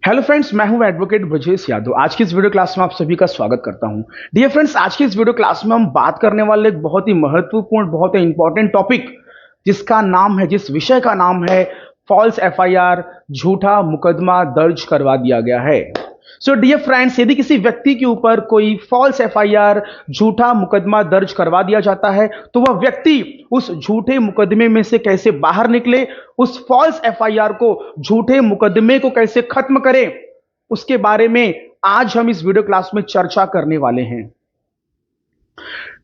Hello friends, मैं हूं advocate Brajesh Yadav. आज की इस वीडियो क्लास में आप सभी का स्वागत करता हूं। डियर फ्रेंड्स, आज की इस वीडियो क्लास में हम बात करने वाले एक बहुत ही महत्वपूर्ण, बहुत ही इंपॉर्टेंट टॉपिक जिस विषय का नाम है फॉल्स एफआईआर, झूठा मुकदमा दर्ज करवा दिया गया है। सो डियर फ्रेंड्स, यदि किसी व्यक्ति के ऊपर कोई फॉल्स एफआईआर, झूठा मुकदमा दर्ज करवा दिया जाता है तो वह व्यक्ति उस झूठे मुकदमे में से कैसे बाहर निकले, उस फॉल्स एफआईआर को, झूठे मुकदमे को कैसे खत्म करे, उसके बारे में आज हम इस वीडियो क्लास में चर्चा करने वाले हैं।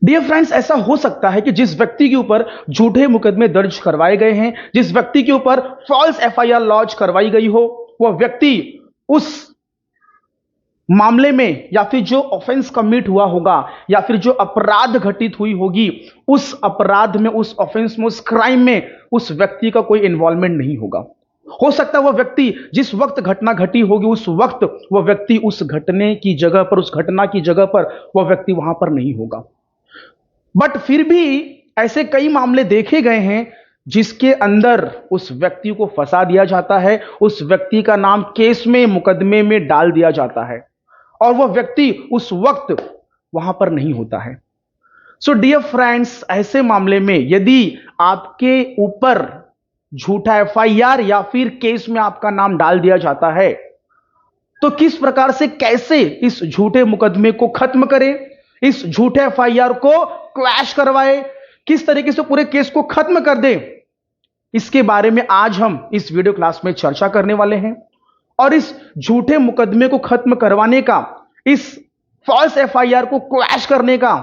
डियर फ्रेंड्स, ऐसा हो सकता है कि जिस व्यक्ति के ऊपर झूठे मुकदमे दर्ज करवाए गए हैं, जिस व्यक्ति के ऊपर फॉल्स एफआईआर लॉन्च करवाई गई हो, वह व्यक्ति उस मामले में या फिर जो ऑफेंस कमिट हुआ होगा या फिर जो अपराध घटित हुई होगी, उस अपराध में, उस ऑफेंस में, उस क्राइम में उस व्यक्ति का कोई इन्वॉल्वमेंट नहीं होगा। हो सकता है वह व्यक्ति जिस वक्त घटना घटी होगी उस वक्त वह व्यक्ति उस घटने की जगह पर, उस घटना की जगह पर वह व्यक्ति वहां पर नहीं होगा। बट फिर भी ऐसे कई मामले देखे गए हैं जिसके अंदर उस व्यक्ति को फंसा दिया जाता है, उस व्यक्ति का नाम केस में, मुकदमे में डाल दिया जाता है और वह व्यक्ति उस वक्त वहां पर नहीं होता है। सो डियर फ्रेंड्स, ऐसे मामले में यदि आपके ऊपर झूठा एफआईआर या फिर केस में आपका नाम डाल दिया जाता है तो किस प्रकार से, कैसे इस झूठे मुकदमे को खत्म करें, इस झूठे एफआईआर को क्वैश करवाए, किस तरीके से पूरे केस को खत्म कर दें, इसके बारे में आज हम इस वीडियो क्लास में चर्चा करने वाले हैं। और इस झूठे मुकदमे को खत्म करवाने का, इस फॉल्स एफआईआर को क्वैश करने का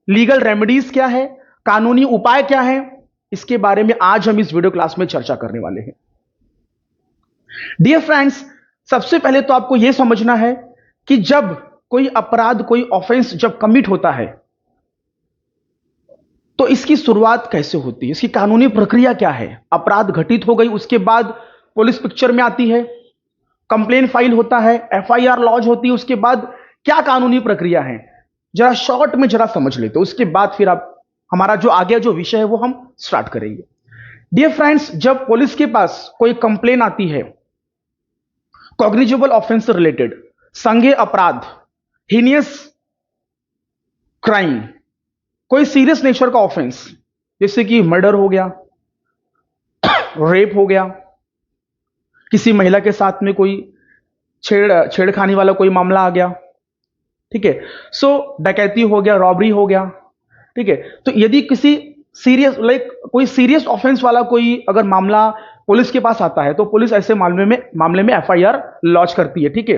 लीगल रेमेडीज क्या है, कानूनी उपाय क्या है, इसके बारे में आज हम इस वीडियो क्लास में चर्चा करने वाले हैं। डियर फ्रेंड्स, सबसे पहले तो आपको यह समझना है कि जब कोई अपराध, कोई ऑफेंस जब कमिट होता है तो इसकी शुरुआत कैसे होती है, इसकी कानूनी प्रक्रिया क्या है। अपराध घटित हो गई, उसके बाद पुलिस पिक्चर में आती है, कंप्लेन फाइल होता है, एफआईआर लॉन्च होती है, उसके बाद क्या कानूनी प्रक्रिया है, जरा शॉर्ट में जरा समझ लेते हैं। उसके बाद फिर आप हमारा जो आगे जो विषय है वो हम स्टार्ट करेंगे। डियर फ्रेंड्स, जब पुलिस के पास कोई कंप्लेन आती है कॉग्निजेबल ऑफेंस से रिलेटेड, संज्ञेय अपराध, हीनियस क्राइम, कोई सीरियस नेचर का ऑफेंस, जैसे कि मर्डर हो गया, रेप हो गया, किसी महिला के साथ में कोई छेड़खानी वाला कोई मामला आ गया, ठीक है, सो डकैती हो गया, रॉबरी हो गया, ठीक है। तो यदि किसी सीरियस कोई सीरियस ऑफेंस वाला कोई अगर मामला पुलिस के पास आता है तो पुलिस ऐसे मामले में एफआईआर लॉन्च करती है, ठीक है,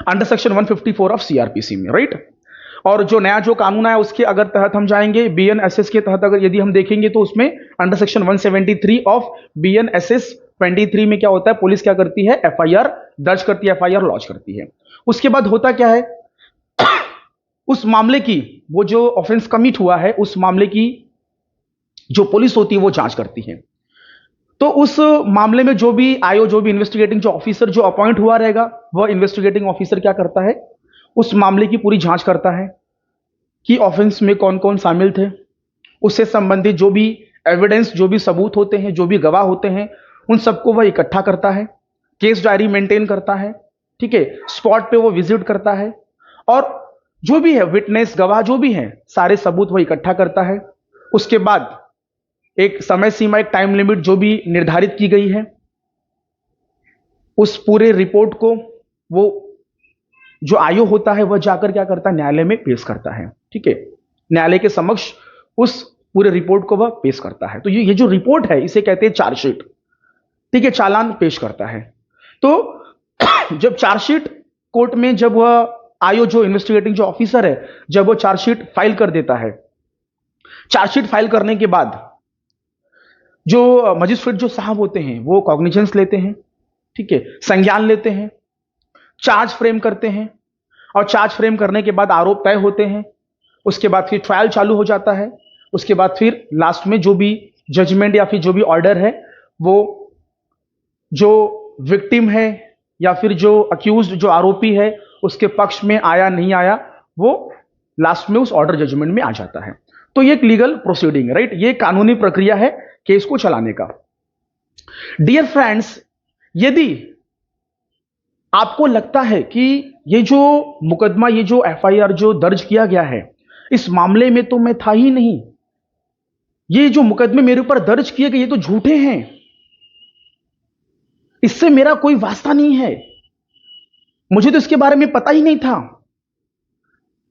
अंडर सेक्शन 154 ऑफ सीआरपीसी में, राइट। और जो नया जो कानून आया उसके अगर तहत हम जाएंगे, बीएनएसएस के तहत अगर यदि हम देखेंगे तो उसमें अंडर सेक्शन 173 ऑफ बीएनएसएस 23 में क्या होता है, पुलिस क्या करती है, एफआईआर दर्ज करती है, एफआईआर लॉन्च करती है। उसके बाद होता क्या है, उस मामले की, वो जो ऑफेंस कमिट हुआ है उस मामले की जो पुलिस होती है वो जांच करती है। तो उस मामले में जो भी आयो, जो भी इन्वेस्टिगेटिंग जो ऑफिसर जो अपॉइंट हुआ रहेगा, वह इन्वेस्टिगेटिंग ऑफिसर क्या करता है, उस मामले की पूरी जांच करता है कि ऑफेंस में कौन कौन शामिल थे, उससे संबंधित जो भी एविडेंस, जो भी सबूत होते हैं, जो भी गवाह होते हैं, उन सबको वह इकट्ठा करता है, केस डायरी मेंटेन करता है, ठीक है, स्पॉट पे वो विजिट करता है और जो भी है विटनेस, गवाह जो भी हैं, सारे सबूत वो इकट्ठा करता है। उसके बाद एक समय सीमा, एक टाइम लिमिट जो भी निर्धारित की गई है, उस पूरे रिपोर्ट को वो जो आयोग होता है वह जाकर क्या करता है, न्यायालय में पेश करता है, ठीक है, न्यायालय के समक्ष उस पूरे रिपोर्ट को वह पेश करता है। तो ये जो रिपोर्ट है इसे कहते हैं चार्जशीट, ठीक है, चालान पेश करता है। तो जब चार्जशीट कोर्ट में, जब वह आयो जो इन्वेस्टिगेटिंग जो ऑफिसर है, जब वो चार्जशीट फाइल कर देता है, चार्जशीट फाइल करने के बाद जो मजिस्ट्रेट जो साहब होते हैं वो कॉग्निजेंस लेते हैं, ठीक है, संज्ञान लेते हैं, चार्ज फ्रेम करते हैं और चार्ज फ्रेम करने के बाद आरोप तय होते हैं। उसके बाद फिर ट्रायल चालू हो जाता है। उसके बाद फिर लास्ट में जो भी जजमेंट या फिर जो भी ऑर्डर है वो जो विक्टिम है या फिर जो अक्यूज्ड, जो आरोपी है, उसके पक्ष में आया नहीं आया, वो लास्ट में उस ऑर्डर जजमेंट में आ जाता है। तो ये एक लीगल प्रोसीडिंग है, राइट, ये कानूनी प्रक्रिया है केस को चलाने का। डियर फ्रेंड्स, यदि आपको लगता है कि ये जो मुकदमा, ये जो एफआईआर जो दर्ज किया गया है, इस मामले में तो मैं था ही नहीं, ये जो मुकदमे मेरे ऊपर दर्ज किए गए ये तो झूठे हैं, इससे मेरा कोई वास्ता नहीं है, मुझे तो इसके बारे में पता ही नहीं था,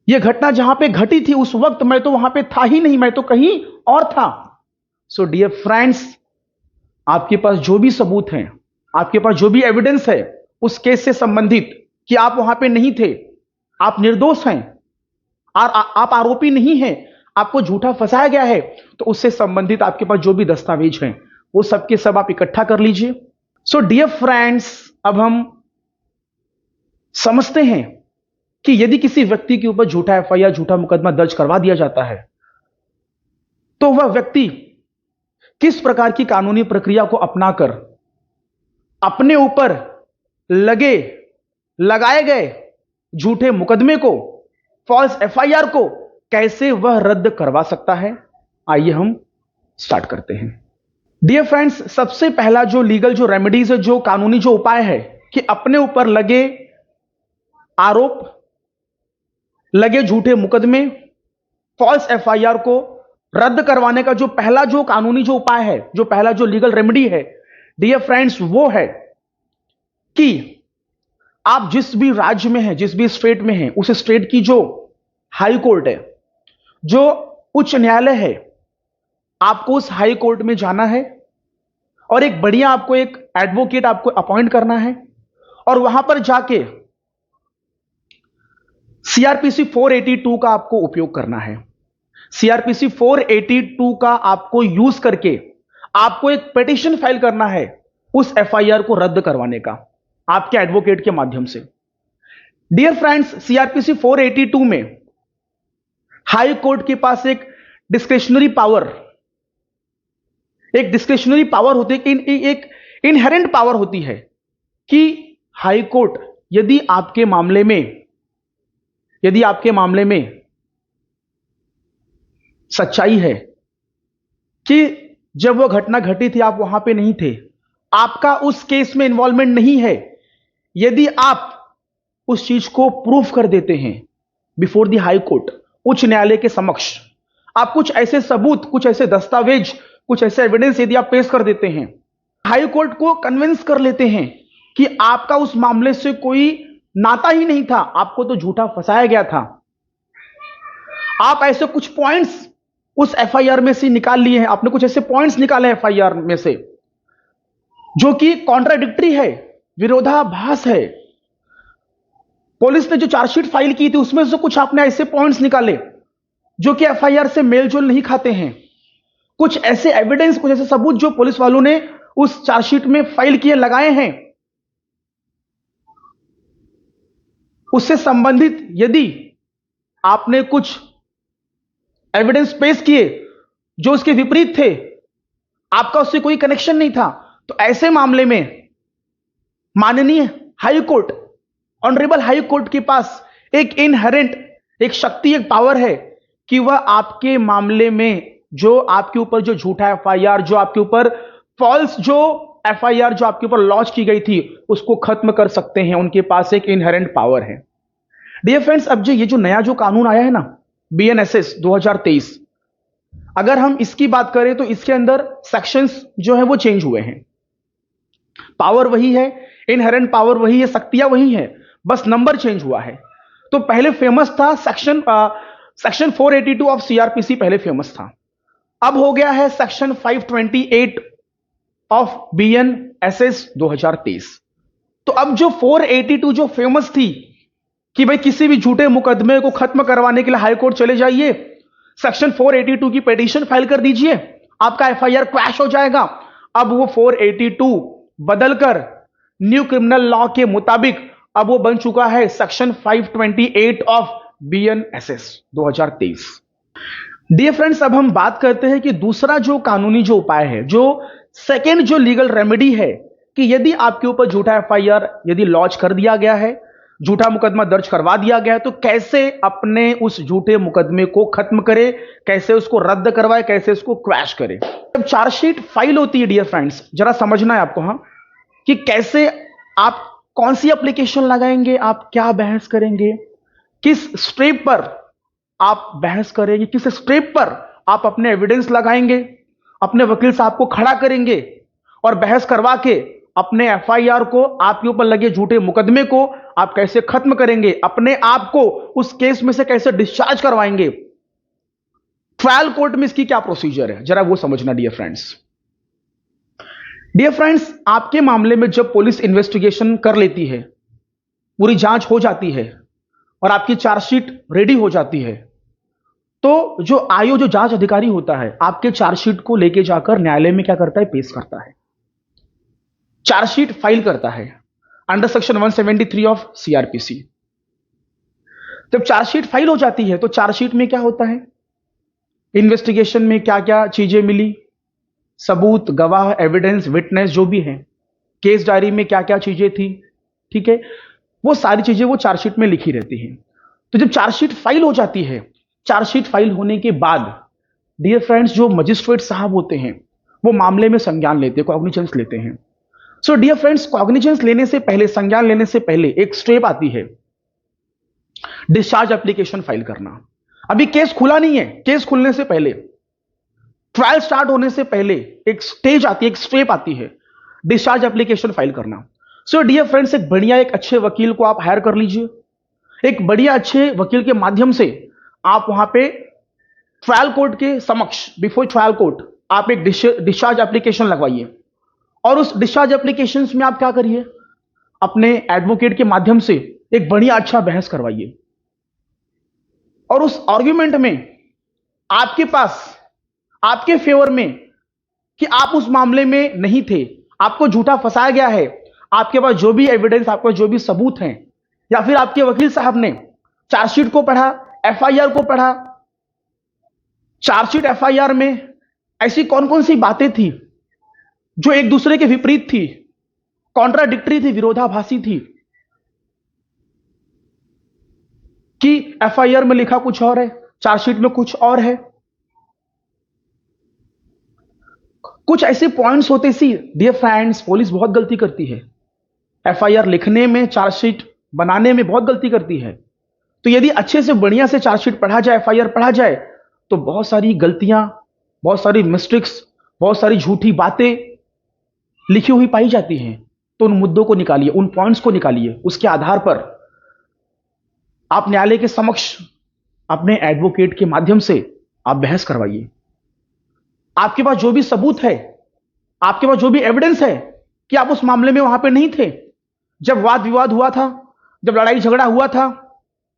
यह घटना जहां पे घटी थी उस वक्त मैं तो वहां पे था ही नहीं, मैं तो कहीं और था। सो डियर फ्रेंड्स, आपके पास जो भी सबूत हैं, आपके पास जो भी एविडेंस है उस केस से संबंधित कि आप वहां पे नहीं थे, आप निर्दोष हैं, और आप आरोपी नहीं हैं, आपको झूठा फंसाया गया है, तो उससे संबंधित आपके पास जो भी दस्तावेज हैं वो सबके सब आप इकट्ठा कर लीजिए। सो डियर फ्रेंड्स, अब हम समझते हैं कि यदि किसी व्यक्ति के ऊपर झूठा एफआईआर, झूठा मुकदमा दर्ज करवा दिया जाता है तो वह व्यक्ति किस प्रकार की कानूनी प्रक्रिया को अपनाकर अपने ऊपर लगाए गए झूठे मुकदमे को, फॉल्स एफआईआर को कैसे वह रद्द करवा सकता है। आइए हम स्टार्ट करते हैं। डियर फ्रेंड्स, सबसे पहला जो लीगल जो रेमेडीज है, जो कानूनी जो उपाय है कि अपने ऊपर लगे आरोप, लगे झूठे मुकदमे, फॉल्स एफआईआर को रद्द करवाने का जो पहला जो कानूनी जो उपाय है, जो पहला जो लीगल रेमेडी है डियर फ्रेंड्स, वो है कि आप जिस भी राज्य में हैं, जिस भी स्टेट में हैं, उस स्टेट की जो हाई कोर्ट है, जो उच्च न्यायालय है, आपको उस हाई कोर्ट में जाना है और एक बढ़िया आपको एक एडवोकेट आपको अपॉइंट करना है और वहां पर जाके सीआरपीसी 482 का आपको उपयोग करना है। सीआरपीसी 482 का आपको यूज करके आपको एक पिटीशन फाइल करना है उस एफआईआर को रद्द करवाने का आपके एडवोकेट के माध्यम से। डियर फ्रेंड्स, सीआरपीसी 482 में हाई कोर्ट के पास एक डिस्क्रिशनरी पावर होती है, एक इनहेरेंट पावर होती है कि हाई कोर्ट यदि आपके मामले में सच्चाई है कि जब वह घटना घटी थी आप वहां पे नहीं थे, आपका उस केस में इन्वॉल्वमेंट नहीं है, यदि आप उस चीज को प्रूफ कर देते हैं बिफोर द हाई कोर्ट, उच्च न्यायालय के समक्ष, आप कुछ ऐसे सबूत, कुछ ऐसे दस्तावेज, कुछ ऐसे एविडेंस यदि आप पेश कर देते हैं, हाई कोर्ट को कन्विंस कर लेते हैं कि आपका उस मामले से कोई नाता ही नहीं था, आपको तो झूठा फंसाया गया था, आप ऐसे कुछ पॉइंट्स उस एफआईआर में से निकाल लिए हैं, आपने कुछ ऐसे पॉइंट्स निकाले एफआईआर में से जो कि कॉन्ट्राडिक्टरी है, विरोधाभास है, पुलिस ने जो चार्जशीट फाइल की थी उसमें से कुछ आपने ऐसे पॉइंट्स निकाले जो कि एफआईआर से मेलजोल नहीं खाते हैं, कुछ ऐसे एविडेंस, कुछ ऐसे सबूत जो पुलिस वालों ने उस चार्जशीट में फाइल किए लगाए हैं, उससे संबंधित यदि आपने कुछ एविडेंस पेश किए जो उसके विपरीत थे, आपका उससे कोई कनेक्शन नहीं था, तो ऐसे मामले में माननीय high court, honourable high court के पास एक इनहेरेंट, एक शक्ति, एक पावर है कि वह आपके मामले में जो आपके ऊपर जो झूठा एफआईआर, जो आपके ऊपर फॉल्स जो एफआईआर जो आपके ऊपर लॉन्च की गई थी उसको खत्म कर सकते हैं, उनके पास एक इनहेरेंट पावर है। डियर फ्रेंड्स, अब ये जो नया जो कानून आया है ना, बीएनएसएस 2023, अगर हम इसकी बात करें तो इसके अंदर सेक्शंस जो है वो चेंज हुए हैं, पावर वही है, इनहेरेंट पावर वही है, शक्तियां वही है, बस नंबर चेंज हुआ है। तो पहले फेमस था सेक्शन 482 ऑफ सीआरपीसी, पहले फेमस था, अब हो गया है सेक्शन 528 ऑफ बीएनएसएस 2023। तो अब जो 482 जो फेमस थी कि भाई किसी भी झूठे मुकदमे को खत्म करवाने के लिए हाई कोर्ट चले जाइए, सेक्शन 482 की पिटीशन फाइल कर दीजिए, आपका एफआईआर क्रैश हो जाएगा, अब वो 482 बदलकर न्यू क्रिमिनल लॉ के मुताबिक अब वो बन चुका है section 528 of BNSS 2023। Dear friends, अब हम बात करते हैं कि दूसरा जो कानूनी जो उपाय है, जो सेकेंड जो लीगल रेमेडी है कि यदि आपके ऊपर झूठा एफआईआर यदि लॉन्च कर दिया गया है, झूठा मुकदमा दर्ज करवा दिया गया है, तो कैसे अपने उस झूठे मुकदमे को खत्म करे, कैसे उसको रद्द करवाए, कैसे उसको क्रैश करे। जब चार्जशीट फाइल होती है डियर फ्रेंड्स, जरा समझना है आपको, हाँ, कि कैसे आप कौन सी एप्लीकेशन लगाएंगे, आप क्या बहस करेंगे, किस स्टेप पर आप बहस करेंगे, किस स्टेप पर आप अपने एविडेंस लगाएंगे, अपने वकील साहब को खड़ा करेंगे और बहस करवा के अपने एफआईआर को, आपके ऊपर लगे झूठे मुकदमे को आप कैसे खत्म करेंगे, अपने आप को उस केस में से कैसे डिस्चार्ज करवाएंगे, ट्रायल कोर्ट में इसकी क्या प्रोसीजर है, जरा वो समझना डियर फ्रेंड्स। डियर फ्रेंड्स, आपके मामले में जब पुलिस इन्वेस्टिगेशन कर लेती है, पूरी जांच हो जाती है और आपकी चार्जशीट रेडी हो जाती है, तो जो आईओ, जो जांच अधिकारी होता है, आपके चार्जशीट को लेके जाकर न्यायालय में क्या करता है, पेश करता है, चार्जशीट फाइल करता है अंडर सेक्शन 173 ऑफ सीआरपीसी। जब चार्जशीट फाइल हो जाती है तो चार्जशीट में क्या होता है, इन्वेस्टिगेशन में क्या क्या चीजें मिली, सबूत, गवाह, एविडेंस, विटनेस जो भी है, केस डायरी में क्या क्या चीजें थी, ठीक है, वो सारी चीजें वो चार्जशीट में लिखी रहती हैं। तो जब चार्जशीट फाइल हो जाती है, चार्जशीट फाइल होने के बाद डियर फ्रेंड्स जो मजिस्ट्रेट साहब होते हैं वो मामले में संज्ञान लेते हैं, कॉग्निजेंस लेते हैं। सो डियर फ्रेंड्स, कॉग्निजेंस लेने से पहले, संज्ञान लेने से पहले एक स्टेप आती है, डिस्चार्ज एप्लीकेशन फाइल करना। अभी केस खुला नहीं है, केस खुलने से पहले, ट्रायल स्टार्ट होने से पहले एक स्टेज आती है, एक स्टेप आती है, डिस्चार्ज एप्लीकेशन फाइल करना। सो डियर फ्रेंड्स, एक बढ़िया, एक अच्छे वकील को आप हायर कर लीजिए, एक बढ़िया अच्छे वकील के माध्यम से आप वहां पे ट्रायल कोर्ट के समक्ष, बिफोर ट्रायल कोर्ट, आप एक डिस्चार्ज एप्लीकेशन लगवाइए और उस डिस्चार्ज एप्लीकेशन में आप क्या करिए, अपने एडवोकेट के माध्यम से एक बढ़िया अच्छा बहस करवाइए और उस आर्ग्यूमेंट में आपके पास, आपके फेवर में कि आप उस मामले में नहीं थे, आपको झूठा फंसाया गया है, आपके पास जो भी एविडेंस, आपके पास जो भी सबूत हैं, या फिर आपके वकील साहब ने चार्जशीट को पढ़ा, एफआईआर को पढ़ा, चार्जशीट एफआईआर में ऐसी कौन कौन सी बातें थी जो एक दूसरे के विपरीत थी, कॉन्ट्राडिक्टरी थी, विरोधाभासी थी, कि एफआईआर में लिखा कुछ और है, चार्जशीट में कुछ और है। कुछ ऐसे पॉइंट्स होते सी डियर फ्रेंड्स, पुलिस बहुत गलती करती है, एफआईआर लिखने में, चार्जशीट बनाने में बहुत गलती करती है। तो यदि अच्छे से बढ़िया से चार्जशीट पढ़ा जाए, एफआईआर पढ़ा जाए, तो बहुत सारी गलतियां, बहुत सारी मिस्टेक्स, बहुत सारी झूठी बातें लिखी हुई पाई जाती हैं। तो उन मुद्दों को निकालिए, उन पॉइंट्स को निकालिए, उसके आधार पर आप न्यायालय के समक्ष अपने एडवोकेट के माध्यम से आप बहस करवाइए। आपके पास जो भी सबूत है, आपके पास जो भी एविडेंस है कि आप उस मामले में वहां पे नहीं थे, जब वाद विवाद हुआ था, जब लड़ाई झगड़ा हुआ था,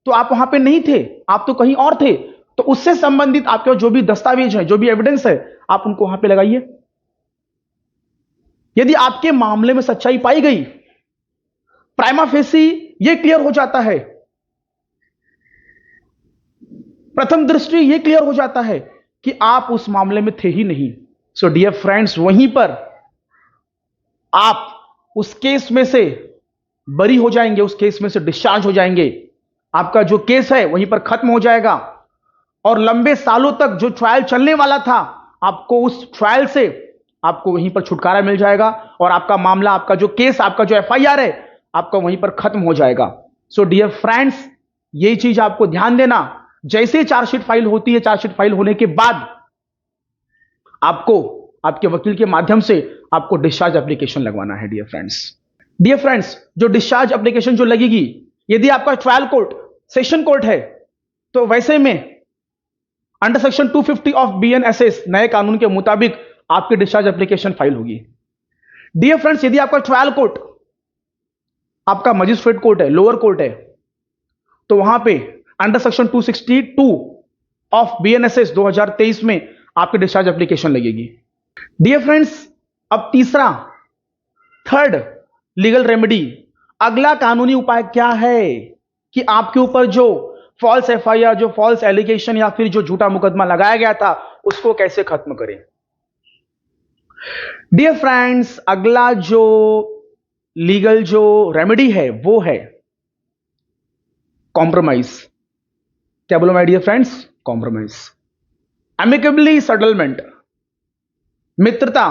तो आप वहां पे नहीं थे, आप तो कहीं और थे, तो उससे संबंधित आपके पास जो भी दस्तावेज है, जो भी एविडेंस है, आप उनको वहां पे लगाइए। यदि आपके मामले में सच्चाई पाई गई, प्राइमा फेसी यह क्लियर हो जाता है, प्रथम दृष्टि यह क्लियर हो जाता है कि आप उस मामले में थे ही नहीं। सो डियर फ्रेंड्स, वहीं पर आप उस केस में से बरी हो जाएंगे, उस केस में से डिस्चार्ज हो जाएंगे, आपका जो केस है वहीं पर खत्म हो जाएगा और लंबे सालों तक जो ट्रायल चलने वाला था, आपको उस ट्रायल से आपको वहीं पर छुटकारा मिल जाएगा और आपका मामला, आपका जो केस, आपका जो एफआईआर है, आपका वहीं पर खत्म हो जाएगा। सो डियर फ्रेंड्स, यही चीज आपको ध्यान देना, जैसे चार्जशीट फाइल होती है, चार्जशीट फाइल होने के बाद आपको आपके वकील के माध्यम से आपको डिस्चार्ज एप्लीकेशन लगवाना है डियर फ्रेंड्स। डियर फ्रेंड्स, जो डिस्चार्ज एप्लीकेशन जो लगेगी, यदि आपका ट्रायल कोर्ट सेशन कोर्ट है, तो वैसे में अंडर सेक्शन 250 ऑफ बीएनएसएस नए कानून के मुताबिक आपकी डिस्चार्ज एप्लीकेशन फाइल होगी। डियर फ्रेंड्स, यदि आपका ट्रायल कोर्ट आपका मजिस्ट्रेट कोर्ट है, लोअर कोर्ट है, तो वहां पे अंडर सेक्शन 262 ऑफ बीएनएसएस 2023 में आपकी डिस्चार्ज एप्लीकेशन लगेगी। डियर फ्रेंड्स, अब तीसरा, थर्ड लीगल रेमेडी, अगला कानूनी उपाय क्या है कि आपके ऊपर जो फॉल्स एफआईआर, जो फॉल्स एलिगेशन या फिर जो झूठा मुकदमा लगाया गया था, उसको कैसे खत्म करें। डियर फ्रेंड्स, अगला जो लीगल जो रेमेडी है वो है कॉम्प्रोमाइज। क्या बोलो my dear friends, compromise, amicably settlement, मित्रता,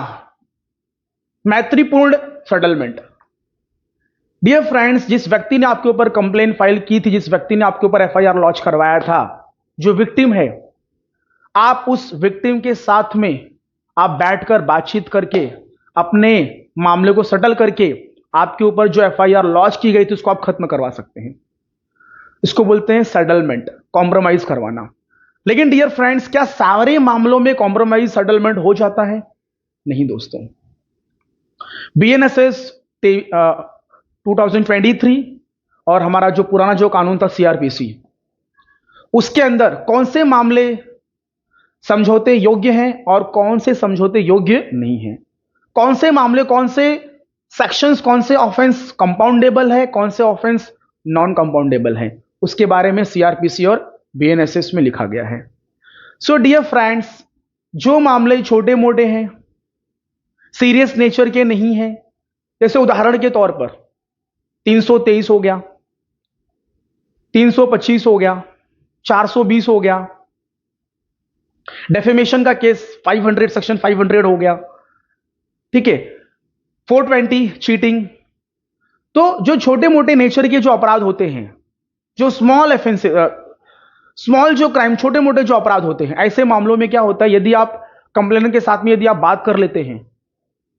मैत्रीपूर्ण सेटलमेंट। डियर फ्रेंड्स, जिस व्यक्ति ने आपके ऊपर कंप्लेन फाइल की थी, जिस व्यक्ति ने आपके ऊपर एफआईआर लॉन्च करवाया था, जो विक्टिम है, आप उस विक्टिम के साथ में आप बैठकर बातचीत करके अपने मामले को सेटल करके आपके ऊपर जो एफआईआर लॉन्च की गई थी उसको आप खत्म करवा सकते हैं। इसको बोलते हैं सेटलमेंट, कॉम्प्रोमाइज करवाना। लेकिन डियर फ्रेंड्स, क्या सारे मामलों में कॉम्प्रोमाइज सेटलमेंट हो जाता है? नहीं दोस्तों। बीएनएसएस 2023 और हमारा जो पुराना जो कानून था सीआरपीसी, उसके अंदर कौन से मामले समझौते योग्य हैं और कौन से समझौते योग्य नहीं हैं, कौन से मामले, कौन से सेक्शंस, कौन से ऑफेंस कंपाउंडेबल है, कौन से ऑफेंस नॉन कंपाउंडेबल है, उसके बारे में सीआरपीसी और बीएनएसएस में लिखा गया है। सो डियर फ्रेंड्स, जो मामले छोटे मोटे हैं, सीरियस नेचर के नहीं हैं, जैसे उदाहरण के तौर पर 323 हो गया, 325 हो गया, 420 हो गया, डेफेमेशन का केस 500 सेक्शन 500 हो गया, ठीक है, 420 चीटिंग। तो जो छोटे मोटे नेचर के जो अपराध होते हैं, जो स्मॉल जो क्राइम, छोटे मोटे जो अपराध होते हैं, ऐसे मामलों में क्या होता है, यदि आप कंप्लेनेंट के साथ में यदि आप बात कर लेते हैं,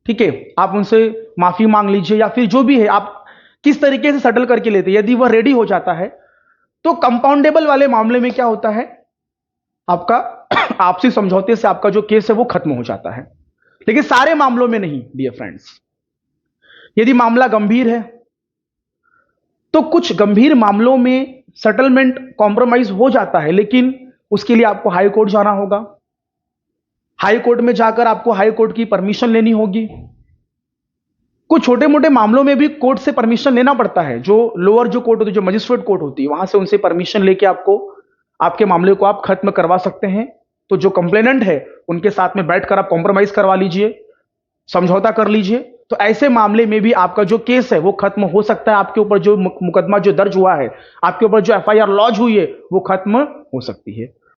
ठीक है, आप उनसे माफी मांग लीजिए या फिर जो भी है आप किस तरीके से सेटल करके लेते हैं, यदि वह रेडी हो जाता है, तो कंपाउंडेबल वाले मामले में क्या होता है, आपका आपसी समझौते से आपका जो केस है वो खत्म हो जाता है। लेकिन सारे मामलों में नहीं डियर फ्रेंड्स। यदि मामला गंभीर है तो कुछ गंभीर मामलों में सेटलमेंट कॉम्प्रोमाइज हो जाता है, लेकिन उसके लिए आपको हाई कोर्ट जाना होगा। हाई कोर्ट में जाकर आपको हाई कोर्ट की परमिशन लेनी होगी। कुछ छोटे मोटे मामलों में भी कोर्ट से परमिशन लेना पड़ता है, जो लोअर जो कोर्ट होती है, जो मजिस्ट्रेट कोर्ट होती है, वहां से उनसे परमिशन लेके आपको आपके मामले को आप खत्म करवा सकते हैं। तो जो कंप्लेनेंट है उनके साथ में बैठकर आप कॉम्प्रोमाइज करवा लीजिए, समझौता कर लीजिए। तो ऐसे मामले में भी आपका जो केस है वो खत्म हो सकता है, आपके ऊपर जो मुकदमा जो दर्ज हुआ है, आपके ऊपर जो एफआईआर लॉन्च हुई है वो खत्म हो सकती है।